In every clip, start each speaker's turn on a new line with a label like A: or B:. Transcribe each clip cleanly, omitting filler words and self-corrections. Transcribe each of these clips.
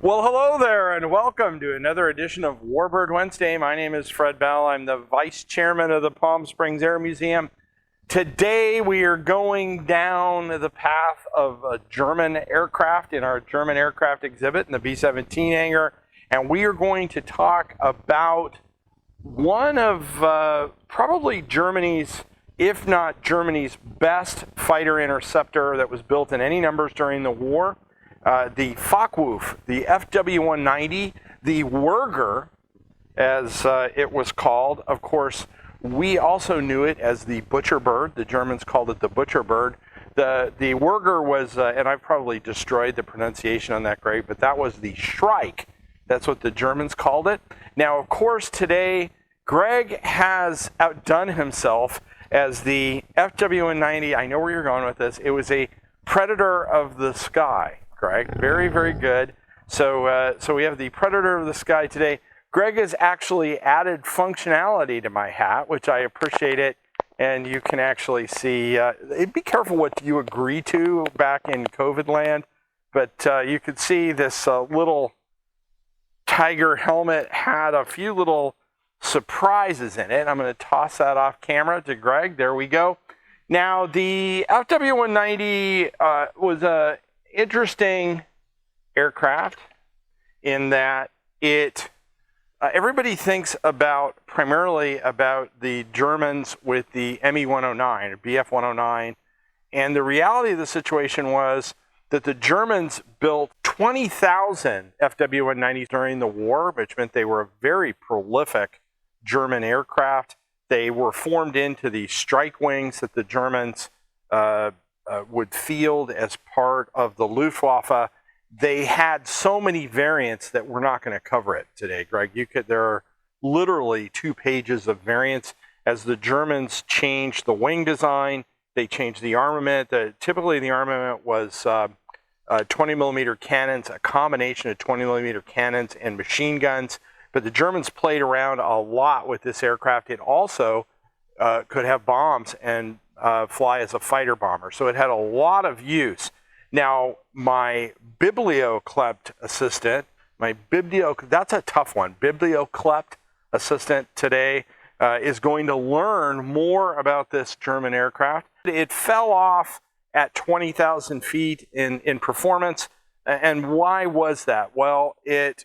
A: Well, hello there, and welcome to another edition of Warbird Wednesday. My name is Fred Bell. I'm the Vice Chairman of the Palm Springs Air Museum. Today, we are going down the path of a German aircraft in our German aircraft exhibit in the B-17 hangar, and we are going to talk about one of probably Germany's, if not Germany's, best fighter interceptor that was built in any numbers during the war. The Focke-Wulf, the FW-190, the Wurger, as it was called. Of course, we also knew it as the Butcher Bird. The Germans called it the Butcher Bird. The Wurger was, and I've probably destroyed the pronunciation on that great, but that was the Shrike. That's what the Germans called it. Now, of course, today, Greg has outdone himself as the FW-190. I know where you're going with this. It was a Predator of the Sky. Greg, very, very good. So we have the Predator of the Sky today. Greg has actually added functionality to my hat, which I appreciate it. And you can actually see, be careful what you agree to back in COVID land. But you could see this little tiger helmet had a few little surprises in it. I'm going to toss that off camera to Greg. There we go. Now, the FW-190 was a interesting aircraft in that it everybody thinks primarily about the Germans with the Me-109 or Bf-109, and the reality of the situation was that the Germans built 20,000 FW-190s during the war, which meant they were a very prolific German aircraft. They were formed into the strike wings that the Germans would field as part of the Luftwaffe. They had so many variants that we're not going to cover it today, Greg. There are literally 2 pages of variants as the Germans changed the wing design. They changed the armament. Typically, the armament was 20 millimeter cannons, a combination of 20 millimeter cannons and machine guns. But the Germans played around a lot with this aircraft. It also could have bombs and fly as a fighter bomber. So it had a lot of use. Now, my biblioclept assistant, that's a tough one. Biblioclept assistant today is going to learn more about this German aircraft. It fell off at 20,000 feet in performance. And why was that? Well, it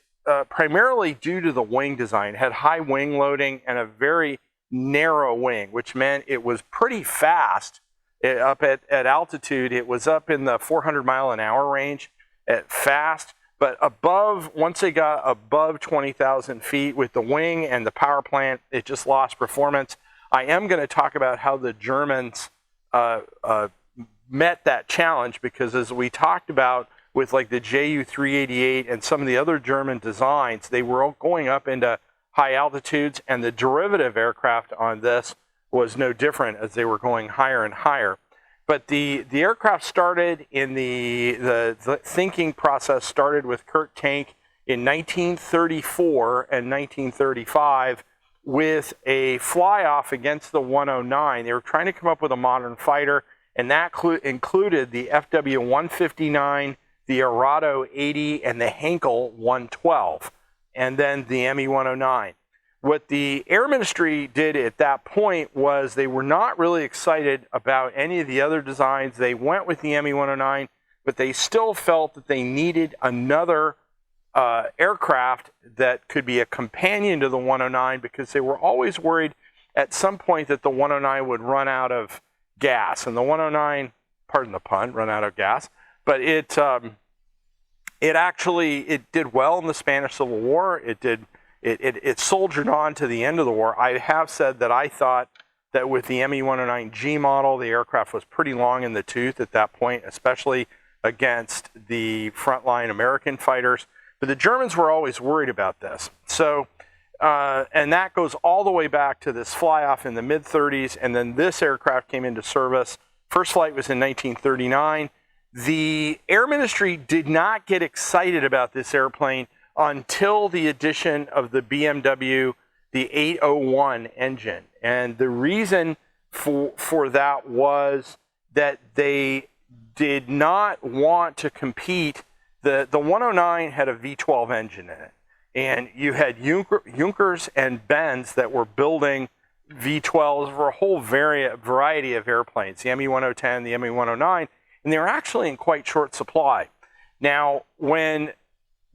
A: primarily due to the wing design. It had high wing loading and a very narrow wing, which meant it was pretty fast up at altitude. It was up in the 400 mile an hour range at fast, but once they got above 20,000 feet with the wing and the power plant, it just lost performance. I am going to talk about how the Germans met that challenge, because as we talked about with like the Ju-388 and some of the other German designs, they were going up into high altitudes, and the derivative aircraft on this was no different as they were going higher and higher. But the aircraft started in the thinking process started with Kurt Tank in 1934 and 1935 with a fly-off against the 109. They were trying to come up with a modern fighter, and that included the FW-159, the Arado 80, and the Henkel 112. And then the Me-109. What the Air Ministry did at that point was they were not really excited about any of the other designs. They went with the Me-109, but they still felt that they needed another aircraft that could be a companion to the 109, because they were always worried at some point that the 109 would run out of gas. And the 109, pardon the pun, run out of gas, but it did well in the Spanish Civil War. It soldiered on to the end of the war. I have said that I thought that with the Me-109G model, the aircraft was pretty long in the tooth at that point, especially against the frontline American fighters. But the Germans were always worried about this. So, and that goes all the way back to this fly-off in the mid-30s, and then this aircraft came into service. First flight was in 1939. The Air Ministry did not get excited about this airplane until the addition of the BMW, the 801 engine. And the reason for that was that they did not want to compete The 109 had a V12 engine in it. And you had Junkers and Benz that were building V12s for a whole variety of airplanes, the ME-110, the ME-109, and they were actually in quite short supply. Now, when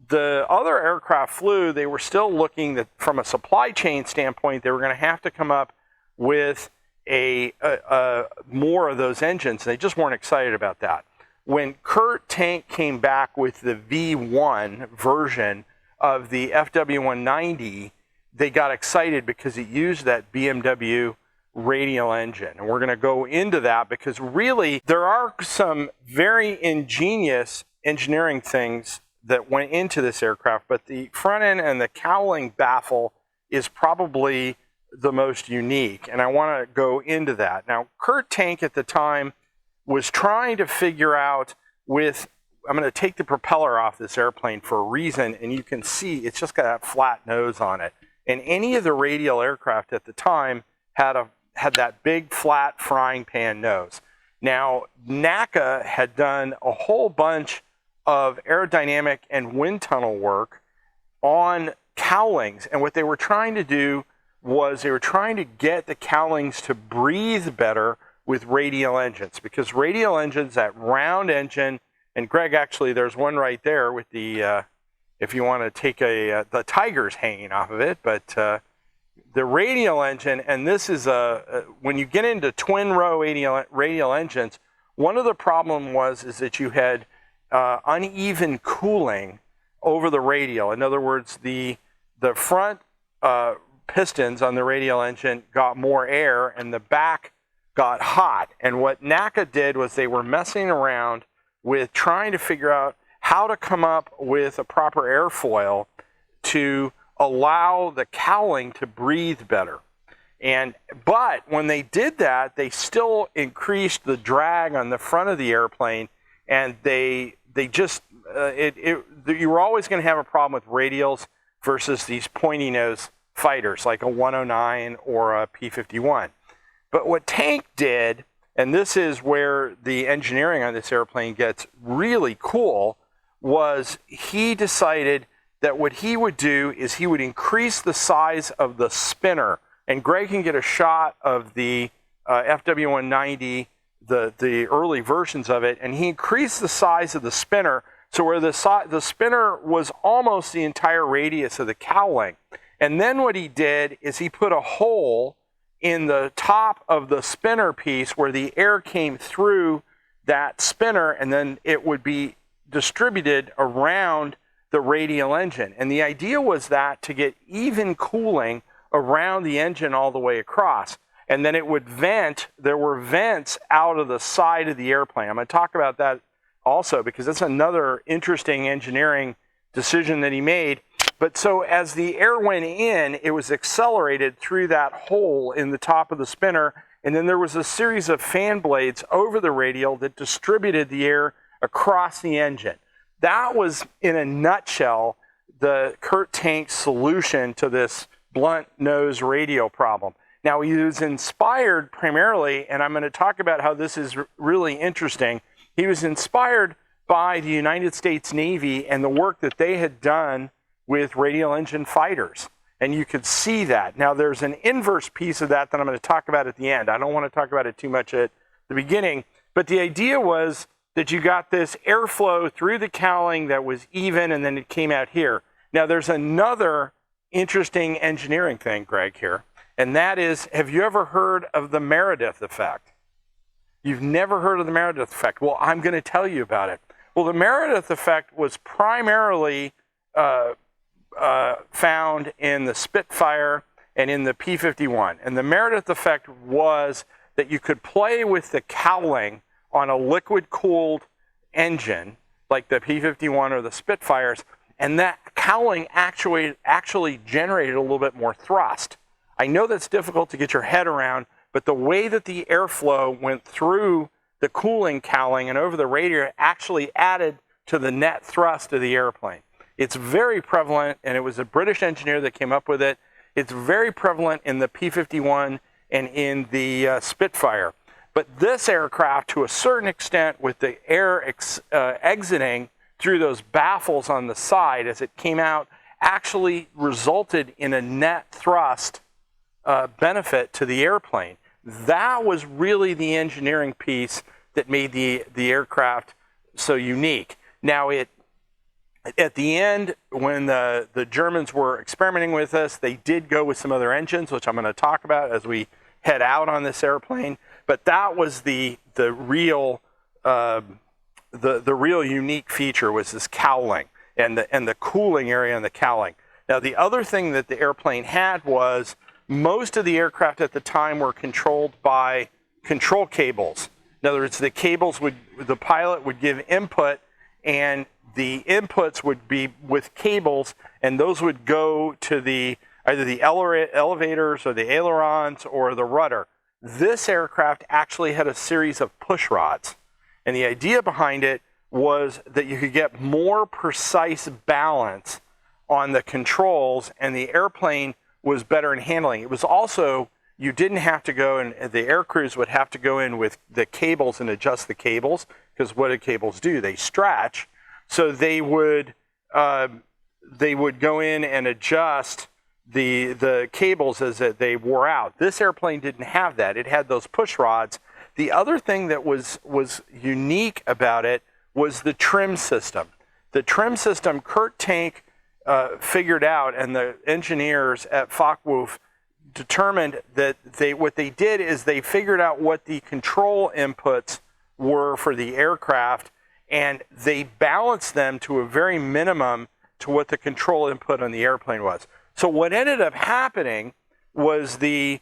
A: the other aircraft flew, they were still looking that from a supply chain standpoint, they were going to have to come up with more of those engines. They just weren't excited about that. When Kurt Tank came back with the V1 version of the FW190, they got excited because it used that BMW radial engine. And we're going to go into that because really there are some very ingenious engineering things that went into this aircraft, but the front end and the cowling baffle is probably the most unique. And I want to go into that. Now, Kurt Tank at the time was trying to figure out I'm going to take the propeller off this airplane for a reason, and you can see it's just got that flat nose on it. And any of the radial aircraft at the time had that big flat frying pan nose. Now, NACA had done a whole bunch of aerodynamic and wind tunnel work on cowlings, and what they were trying to do was they were trying to get the cowlings to breathe better with radial engines, because radial engines, that round engine, and Greg, actually, there's one right there with the, if you want to take the Tiger's hanging off of it, but the radial engine, and this is when you get into twin row radial engines, one of the problem is that you had uneven cooling over the radial. In other words, the front pistons on the radial engine got more air and the back got hot. And what NACA did was they were messing around with trying to figure out how to come up with a proper airfoil to allow the cowling to breathe better. But when they did that, they still increased the drag on the front of the airplane, and you were always going to have a problem with radials versus these pointy nose fighters like a 109 or a P-51. But what Tank did, and this is where the engineering on this airplane gets really cool, was he decided that what he would do is he would increase the size of the spinner. And Greg can get a shot of the FW190, the early versions of it, and he increased the size of the spinner so where the spinner was almost the entire radius of the cowling. And then what he did is he put a hole in the top of the spinner piece where the air came through that spinner, and then it would be distributed around the radial engine. And the idea was that to get even cooling around the engine all the way across. And then it would vent. There were vents out of the side of the airplane. I'm going to talk about that also because that's another interesting engineering decision that he made. But so as the air went in, it was accelerated through that hole in the top of the spinner. And then there was a series of fan blades over the radial that distributed the air across the engine. That was, in a nutshell, the Kurt Tank solution to this blunt nose radial problem. Now, he was inspired primarily, and I'm going to talk about how this is really interesting. He was inspired by the United States Navy and the work that they had done with radial engine fighters. And you could see that. Now, there's an inverse piece of that I'm going to talk about at the end. I don't want to talk about it too much at the beginning. But the idea was that you got this airflow through the cowling that was even, and then it came out here. Now, there's another interesting engineering thing, Greg, here. And that is, have you ever heard of the Meredith effect? You've never heard of the Meredith effect. Well, I'm going to tell you about it. Well, the Meredith effect was primarily found in the Spitfire and in the P-51. And the Meredith effect was that you could play with the cowling on a liquid-cooled engine, like the P-51 or the Spitfires, and that cowling actually generated a little bit more thrust. I know that's difficult to get your head around, but the way that the airflow went through the cooling cowling and over the radiator actually added to the net thrust of the airplane. It's very prevalent, and it was a British engineer that came up with it. It's very prevalent in the P-51 and in the Spitfire. But this aircraft, to a certain extent, with the air exiting through those baffles on the side as it came out actually resulted in a net thrust benefit to the airplane. That was really the engineering piece that made the aircraft so unique. Now, at the end, when the Germans were experimenting with this, they did go with some other engines, which I'm going to talk about as we head out on this airplane. But that was the real unique feature, was this cowling and the cooling area and the cowling. Now, the other thing that the airplane had was most of the aircraft at the time were controlled by control cables. In other words, the pilot would give input, and the inputs would be with cables, and those would go to either the elevators or the ailerons or the rudder. This aircraft actually had a series of push rods, and the idea behind it was that you could get more precise balance on the controls, and the airplane was better in handling. It was also, you didn't have to go, and the air crews would have to go in with the cables and adjust the cables, because what do cables do? They stretch. So they would go in and adjust the cables as they wore out. This airplane didn't have that. It had those push rods. The other thing that was unique about it was the trim system. The trim system, Kurt Tank figured out, and the engineers at Focke-Wulf determined that what they did is they figured out what the control inputs were for the aircraft, and they balanced them to a very minimum to what the control input on the airplane was. So what ended up happening was the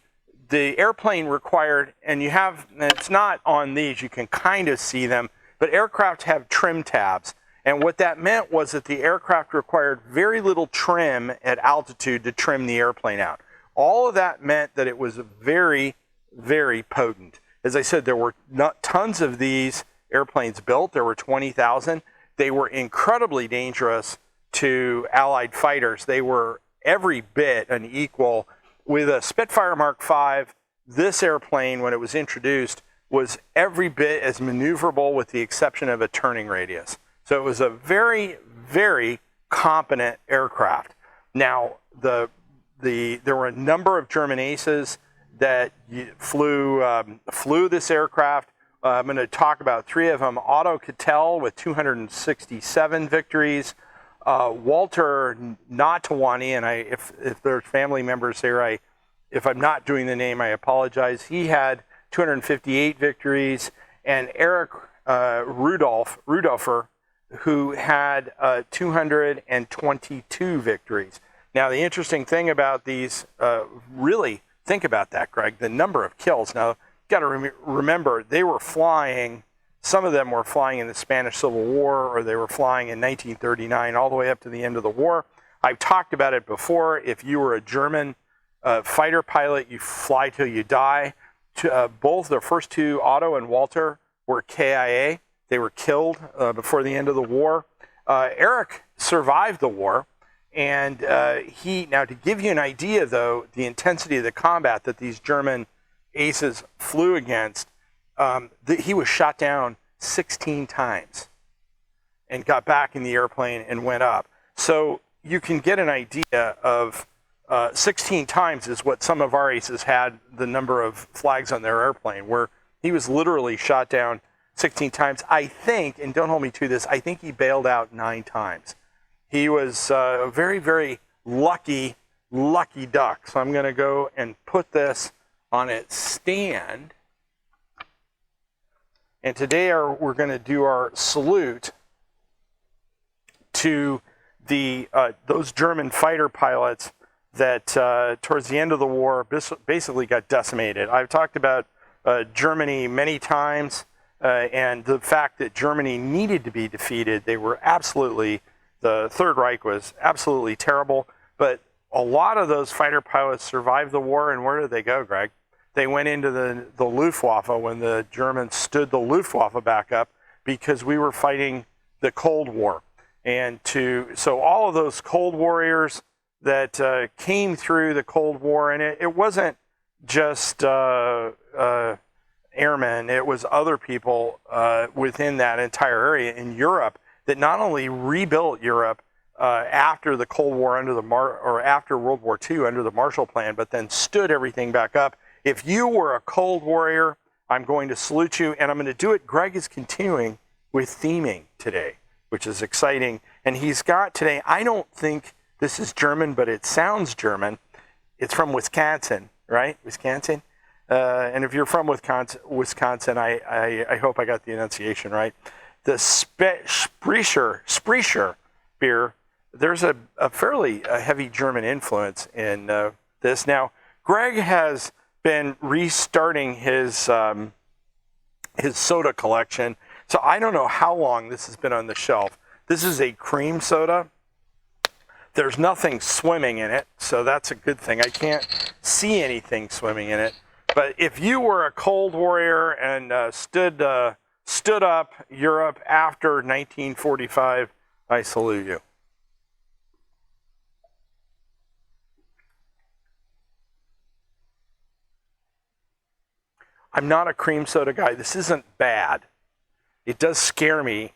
A: airplane required, and it's not on these, you can kind of see them, but aircraft have trim tabs. And what that meant was that the aircraft required very little trim at altitude to trim the airplane out. All of that meant that it was very, very potent. As I said, there were not tons of these airplanes built. There were 20,000. They were incredibly dangerous to Allied fighters. They were every bit an equal. With a Spitfire Mark V, this airplane, when it was introduced, was every bit as maneuverable with the exception of a turning radius. So it was a very, very competent aircraft. Now, there were a number of German aces that flew this aircraft. I'm going to talk about three of them. Otto Kittel with 267 victories. Walter Natawani, and if there's family members here, if I'm not doing the name, I apologize. He had 258 victories. And Eric Rudolfer, who had 222 victories. Now, the interesting thing about these, really think about that, Greg, the number of kills. Now, you've got to remember, they were flying, some of them were flying in the Spanish Civil War, or they were flying in 1939 all the way up to the end of the war. I've talked about it before. If you were a German fighter pilot, you fly till you die. Both the first two, Otto and Walter, were KIA. They were killed before the end of the war. Eric survived the war, and now to give you an idea, though, the intensity of the combat that these German aces flew against, he was shot down 16 times and got back in the airplane and went up. So you can get an idea of 16 times is what some of our aces had, the number of flags on their airplane, where he was literally shot down 16 times. I think, and don't hold me to this, I think he bailed out 9 times. He was a very, very lucky duck. So I'm going to go and put this on its stand. And today we're going to do our salute to those German fighter pilots that towards the end of the war basically got decimated. I've talked about Germany many times. And the fact that Germany needed to be defeated, the Third Reich was absolutely terrible, but a lot of those fighter pilots survived the war, and where did they go, Greg? They went into the Luftwaffe when the Germans stood the Luftwaffe back up, because we were fighting the Cold War. And so all of those Cold Warriors that came through the Cold War, and it wasn't just airmen, it was other people within that entire area. In Europe, that not only rebuilt Europe after the Cold War or after World War II under the Marshall Plan, but then stood everything back up. If you were a cold warrior, I'm going to salute you, and I'm going to do it. Greg is continuing with theming today, which is exciting. And he's got today, I don't think this is German, but it sounds German. It's from Wisconsin, right? Wisconsin? And if you're from Wisconsin, I hope I got the enunciation right. The Sprecher beer, there's a fairly heavy German influence in this. Now, Greg has been restarting his soda collection, so I don't know how long this has been on the shelf. This is a cream soda. There's nothing swimming in it, so that's a good thing. I can't see anything swimming in it. But if you were a cold warrior and stood up Europe after 1945, I salute you. I'm not a cream soda guy. This isn't bad. It does scare me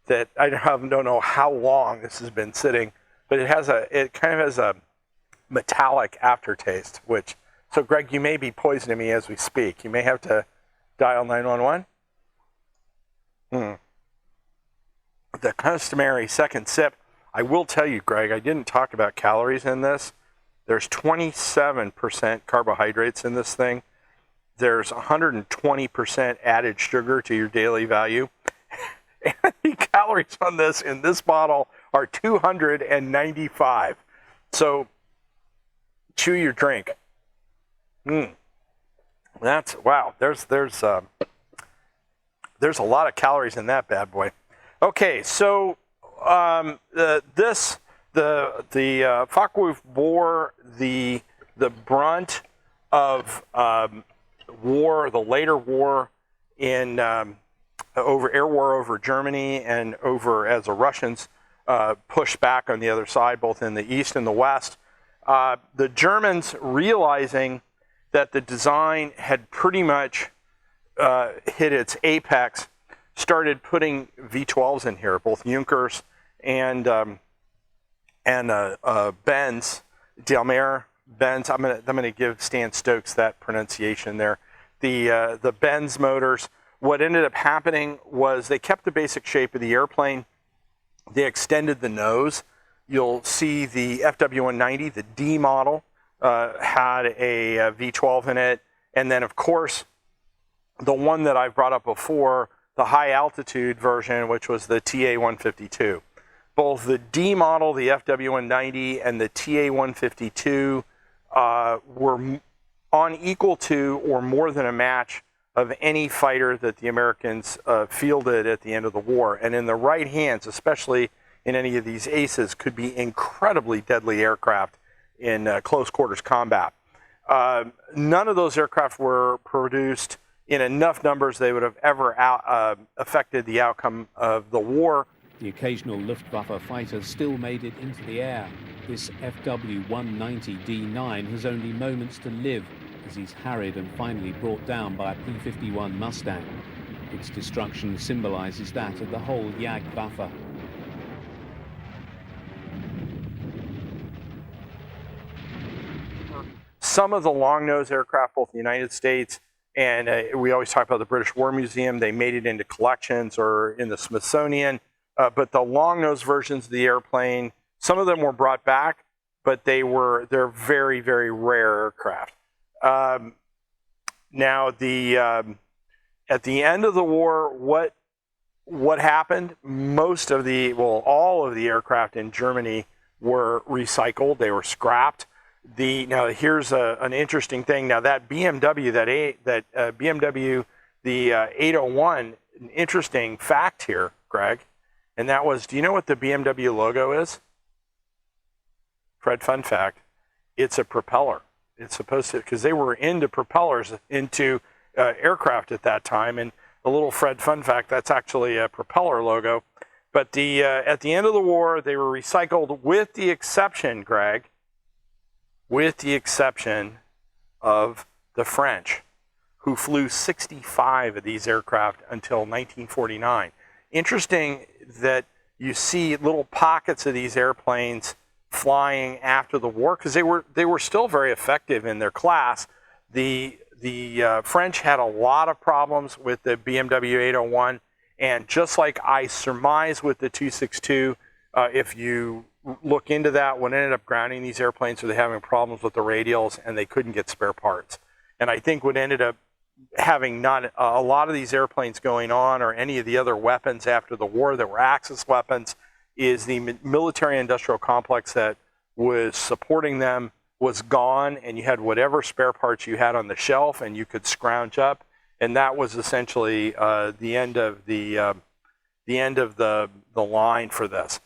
A: that I don't know how long this has been sitting, but it kind of has a metallic aftertaste, so Greg, you may be poisoning me as we speak. You may have to dial 911. The customary second sip. I will tell you, Greg, I didn't talk about calories in this. There's 27% carbohydrates in this thing. There's 120% added sugar to your daily value. And the calories on this in this bottle are 295. So chew your drink. That's wow. There's a lot of calories in that bad boy. Okay, so the Focke-Wulf bore the brunt of war, the later war in air war over Germany and as the Russians pushed back on the other side, both in the east and the west. The Germans, realizing that the design had pretty much hit its apex, started putting V12s in here, both Junkers and Benz, Delmer, Benz. I'm gonna give Stan Stokes that pronunciation there. The Benz motors. What ended up happening was they kept the basic shape of the airplane. They extended the nose. You'll see the FW-190, the D model, had a V12 in it. And then, of course, the one that I've brought up before, the high altitude version, which was the TA-152. Both the D model, the FW-190, and the TA-152 were on equal to or more than a match of any fighter that the Americans fielded at the end of the war. And in the right hands, especially in any of these aces, could be incredibly deadly aircraft in close quarters combat. None of those aircraft were produced in enough numbers they would have ever affected the outcome of the war.
B: The occasional Luftwaffe fighter still made it into the air. This FW-190D9 has only moments to live as he's harried and finally brought down by a P-51 Mustang. Its destruction symbolizes that of the whole Jagdwaffe.
A: Some of the long-nose aircraft, both in the United States and we always talk about the British War Museum, they made it into collections or in the Smithsonian. But the long-nose versions of the airplane, some of them were brought back, but they're very, very rare aircraft. Now, at the end of the war, what happened? All of the aircraft in Germany were recycled. They were scrapped. Now, here's an interesting thing. Now, that BMW, BMW, the 801, an interesting fact here, Greg. And that was, do you know what the BMW logo is? Fred, fun fact, it's a propeller. It's supposed to, because they were into propellers, into aircraft at that time. And a little Fred fun fact, that's actually a propeller logo. But at the end of the war, they were recycled with the exception, Greg, with the exception of the French, who flew 65 of these aircraft until 1949. Interesting that you see little pockets of these airplanes flying after the war because they were still very effective in their class. The French had a lot of problems with the BMW 801, and just like I surmise with the 262, if you look into that, what ended up grounding these airplanes were they having problems with the radials and they couldn't get spare parts. And I think what ended up having not a lot of these airplanes going on or any of the other weapons after the war that were Axis weapons is the military industrial complex that was supporting them was gone, and you had whatever spare parts you had on the shelf and you could scrounge up, and that was essentially the end of the line for this.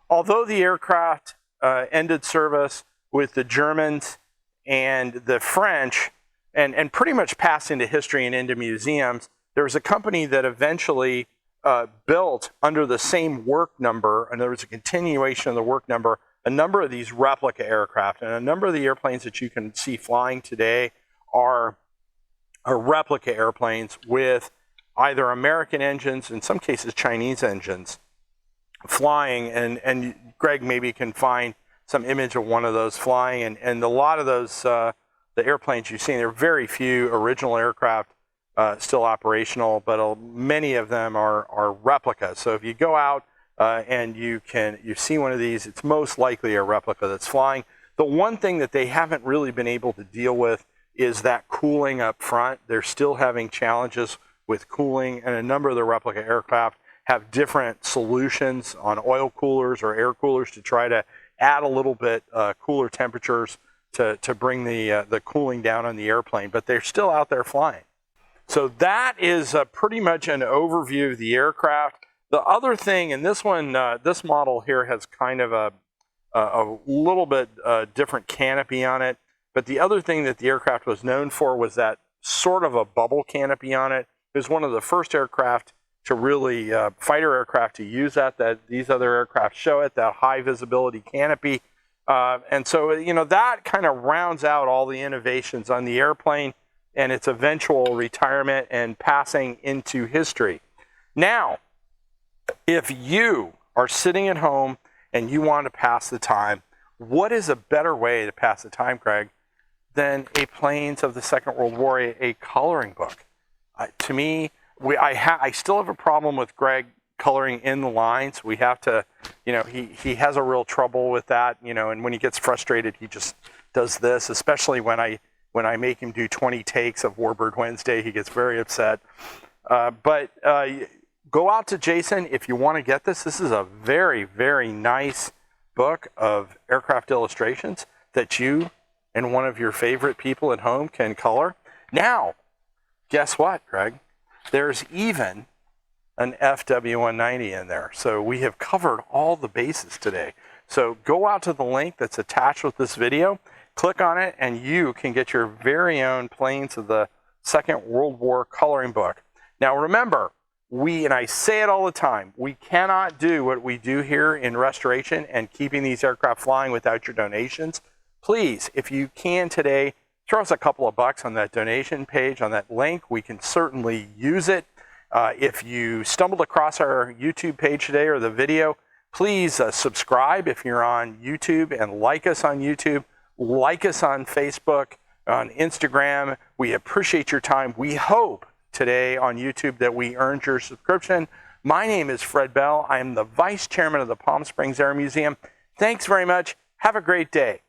A: Although the aircraft ended service with the Germans and the French and pretty much passed into history and into museums, there was a company that eventually built under the same work number, and there was a continuation of the work number, a number of these replica aircraft. And a number of the airplanes that you can see flying today are replica airplanes with either American engines, in some cases Chinese engines, flying. And Greg maybe can find some image of one of those flying. And a lot of those, the airplanes you've seen, there are very few original aircraft still operational, but many of them are replicas. So if you go out and you see one of these, it's most likely a replica that's flying. The one thing that they haven't really been able to deal with is that cooling up front. They're still having challenges with cooling, and a number of the replica aircraft have different solutions on oil coolers or air coolers to try to add a little bit cooler temperatures to bring the cooling down on the airplane, but they're still out there flying. So that is pretty much an overview of the aircraft. The other thing, and this one, this model here has kind of a little bit different canopy on it, but the other thing that the aircraft was known for was that sort of a bubble canopy on it. It was one of the first aircraft to really, fighter aircraft to use that these other aircraft show it, that high visibility canopy. And so, you know, that kind of rounds out all the innovations on the airplane and its eventual retirement and passing into history. Now, if you are sitting at home and you want to pass the time, what is a better way to pass the time, Greg, than a Planes of the Second World War, a coloring book? To me, I still have a problem with Greg coloring in the lines. We have to, you know, he has a real trouble with that, you know, and when he gets frustrated, he just does this, especially when I make him do 20 takes of Warbird Wednesday, he gets very upset. But go out to Jason if you want to get this. This is a very, very nice book of aircraft illustrations that you and one of your favorite people at home can color. Now, guess what, Greg? There's even an FW190 in there. So we have covered all the bases today. So go out to the link that's attached with this video, click on it, and you can get your very own Planes of the Second World War coloring book. Now remember, and I say it all the time, we cannot do what we do here in restoration and keeping these aircraft flying without your donations. Please, if you can today, throw us a couple of bucks on that donation page, on that link. We can certainly use it. If you stumbled across our YouTube page today or the video, please subscribe if you're on YouTube and like us on YouTube, like us on Facebook, on Instagram. We appreciate your time. We hope today on YouTube that we earned your subscription. My name is Fred Bell. I am the Vice Chairman of the Palm Springs Air Museum. Thanks very much. Have a great day.